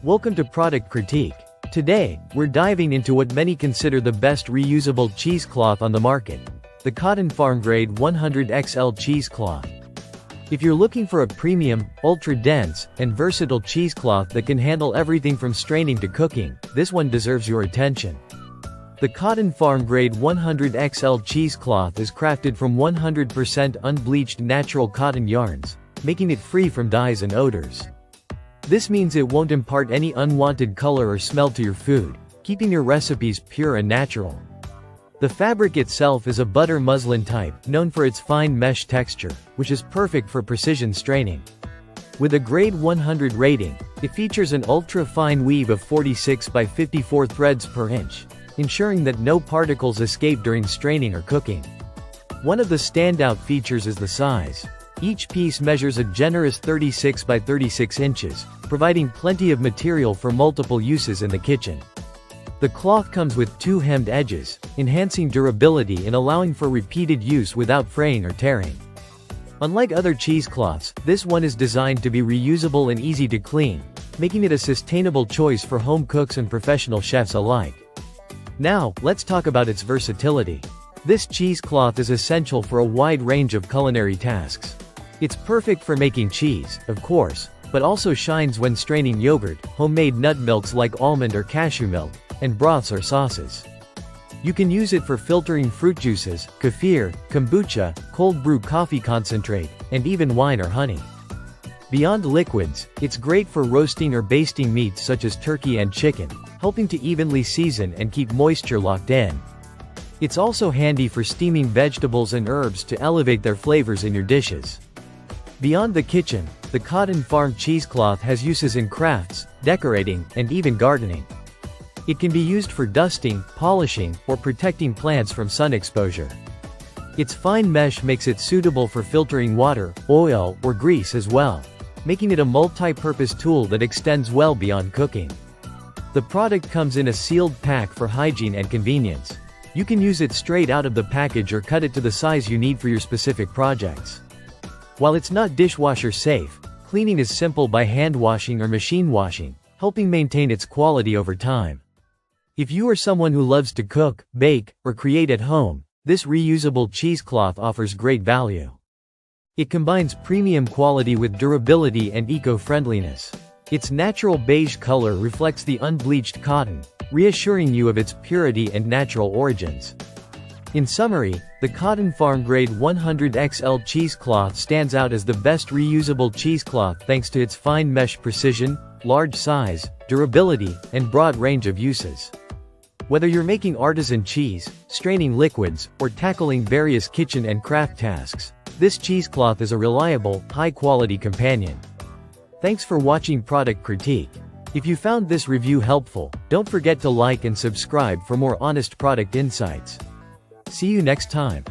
Welcome to Product Critique. Today, we're diving into what many consider the best reusable cheesecloth on the market, the Cotton Farm Grade 100XL cheesecloth. If you're looking for a premium, ultra-dense, and versatile cheesecloth that can handle everything from straining to cooking, this one deserves your attention. The Cotton Farm Grade 100XL cheesecloth is crafted from 100% unbleached natural cotton yarns, making it free from dyes and odors. This means it won't impart any unwanted color or smell to your food, keeping your recipes pure and natural. The fabric itself is a butter muslin type, known for its fine mesh texture, which is perfect for precision straining. With a grade 100 rating, it features an ultra-fine weave of 46 by 54 threads per inch, ensuring that no particles escape during straining or cooking. One of the standout features is the size. Each piece measures a generous 36 by 36 inches, providing plenty of material for multiple uses in the kitchen. The cloth comes with two hemmed edges, enhancing durability and allowing for repeated use without fraying or tearing. Unlike other cheesecloths, this one is designed to be reusable and easy to clean, making it a sustainable choice for home cooks and professional chefs alike. Now, let's talk about its versatility. This cheesecloth is essential for a wide range of culinary tasks. It's perfect for making cheese, of course, but also shines when straining yogurt, homemade nut milks like almond or cashew milk, and broths or sauces. You can use it for filtering fruit juices, kefir, kombucha, cold brew coffee concentrate, and even wine or honey. Beyond liquids, it's great for roasting or basting meats such as turkey and chicken, helping to evenly season and keep moisture locked in. It's also handy for steaming vegetables and herbs to elevate their flavors in your dishes. Beyond the kitchen, the Cotton Farm cheesecloth has uses in crafts, decorating, and even gardening. It can be used for dusting, polishing, or protecting plants from sun exposure. Its fine mesh makes it suitable for filtering water, oil, or grease as well, making it a multi-purpose tool that extends well beyond cooking. The product comes in a sealed pack for hygiene and convenience. You can use it straight out of the package or cut it to the size you need for your specific projects. While it's not dishwasher safe, cleaning is simple by hand washing or machine washing, helping maintain its quality over time. If you are someone who loves to cook, bake, or create at home, this reusable cheesecloth offers great value. It combines premium quality with durability and eco-friendliness. Its natural beige color reflects the unbleached cotton, reassuring you of its purity and natural origins. In summary, the Cotton Farm Grade 100XL cheesecloth stands out as the best reusable cheesecloth thanks to its fine mesh precision, large size, durability, and broad range of uses. Whether you're making artisan cheese, straining liquids, or tackling various kitchen and craft tasks, this cheesecloth is a reliable, high-quality companion. Thanks for watching Product Critique. If you found this review helpful, don't forget to like and subscribe for more honest product insights. See you next time.